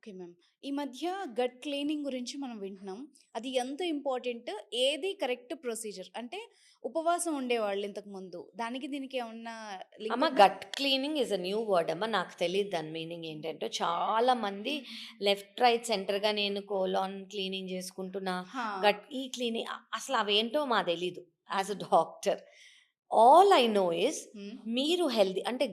Okay ma'am. ఈ మధ్య gut cleaning గురించి మనం వింటున్నాం. అది ఎంత ఇంపార్టెంట్? ఏది కరెక్ట్ ప్రొసీజర్? అంటే ఉపవాసం ఉండేవాళ్ళు ఇంతకుముందు. దానికి దీనికి ఏమన్నా లింక్ అమ్మ, ఉందా? Gut cleaning is a new word అమ్మ. నాకు తెలీదు దాని మీనింగ్ ఏంటంటో. చాలా మంది లెఫ్ట్, రైట్, సెంటర్‌గా నేను కోలాన్ క్లీనింగ్ చేసుకుంటున్నా. హా! ఈ క్లీనింగ్ అసలు అవేంటో తెలీదు as a doctor. All I know is hmm. మీరు హెల్తీ అంటే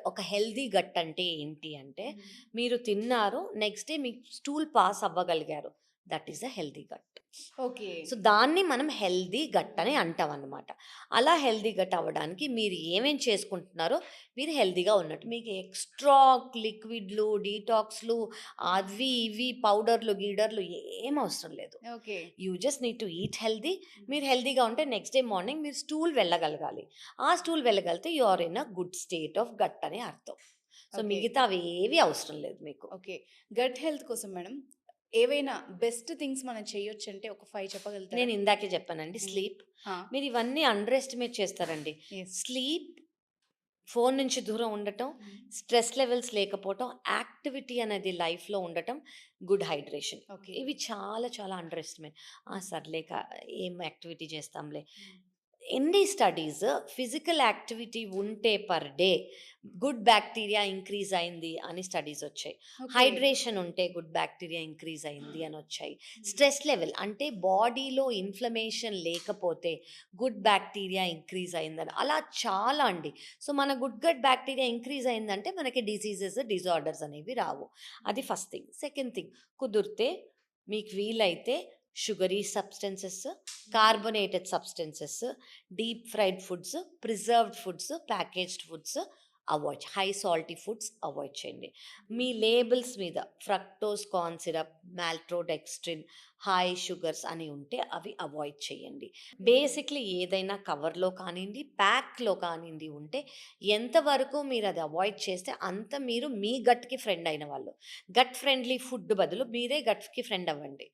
ఒక హెల్తీ గట్ అంటే ఏంటి అంటే, హ్మ్. మీరు తిన్నారు, నెక్స్ట్ డే మీకు స్టూల్ పాస్ అవ్వగలిగారు. That is a healthy gut. Okay. So, దాన్ని మనం హెల్తీ గట్ అని అంటామనమాట. అలా హెల్తీ గట్ అవ్వడానికి మీరు ఏమేం చేసుకుంటున్నారో మీరు హెల్తీగా ఉన్నట్టు. మీకు ఎక్స్‌ట్రా లిక్విడ్‌లు, డీటాక్స్‌లు అవి ఇవి పౌడర్‌లు, గీడర్‌లు ఏం అవసరం లేదు. Okay. You just need to eat healthy. మీరు హెల్తీగా ఉంటే నెక్స్ట్ డే మార్నింగ్ మీరు స్టూల్ వెళ్ళగలగాలి. ఆ స్టూల్ వెళ్ళగలిగితే you are in a good state of gut అని అర్థం. So, okay. మిగతావేవి అవసరం లేదు మీకు. ఓకే. గట్ హెల్త్ కోసం మేడం ఏవైనా బెస్ట్ థింగ్స్ మనం చేయొచ్చంటే ఒక 5 చెప్పగలుగుతారా? నేను ఇందాకే చెప్పానండి, హ్మ్. స్లీప్. ఆ! మీరు ఇవన్నీ అండర్ ఎస్టిమేట్ చేస్తారండి. యెస్. స్లీప్, ఫోను నుంచి దూరం ఉండటం, హ్మ్. స్ట్రెస్ లెవెల్స్ లేకపోవటం, యాక్టివిటీ అనేది లైఫ్‌లో ఉండటం, గుడ్ హైడ్రేషన్. ఓకే. ఇవి చాలా చాలా అండర్ ఎస్టిమేట్. సర్లే ఏం యాక్టివిటీ చేస్తాంలే. హ్మ్. ఎన్ని స్టడీస్ ఫిజికల్ యాక్టివిటీ ఉంటే per day good bacteria increase అయింది అని స్టడీస్ వచ్చాయి. ఓకే. హైడ్రేషన్ ఉంటే గుడ్ బ్యాక్టీరియా ఇంక్రీజ్ అయింది అని వచ్చాయి. హ్మ్. స్ట్రెస్ లెవెల్ అంటే బాడీలో ఇన్ఫ్లమేషన్ లేకపోతే గుడ్ బ్యాక్టీరియా ఇంక్రీజ్ అయిందని అలా చాలా అండి. సో, మన గుడ్ గట్ బ్యాక్టీరియా ఇంక్రీజ్ అయిందంటే మనకి డిసీజెస్, డిజార్డర్స్ అనేవి రావు. అది ఫస్ట్ థింగ్. సెకండ్ థింగ్, కుదిరితే మీకు వీలైతే sugary substances, carbonated substances, deep fried foods, preserved foods, packaged foods avoid high salty foods avoid చేయండి. మీ లేబుల్స్ మీద fructose corn syrup, maltodextrin, high sugars అని ఉంటే అవి అవాయిడ్ చేయండి. బేసిక్‌లీ ఏదైనా కవర్‌లో కానియండి, ప్యాక్‌లో కానియండి ఉంటే ఎంతవరకు మీరు అది అవాయిడ్ చేస్తే అంత మీరు మీ గట్‌కి ఫ్రెండ్ అయిన వాళ్ళు. గట్ ఫ్రెండ్లీ ఫుడ్ బదులు మీరే గట్‌కి ఫ్రెండ్ అవ్వండి.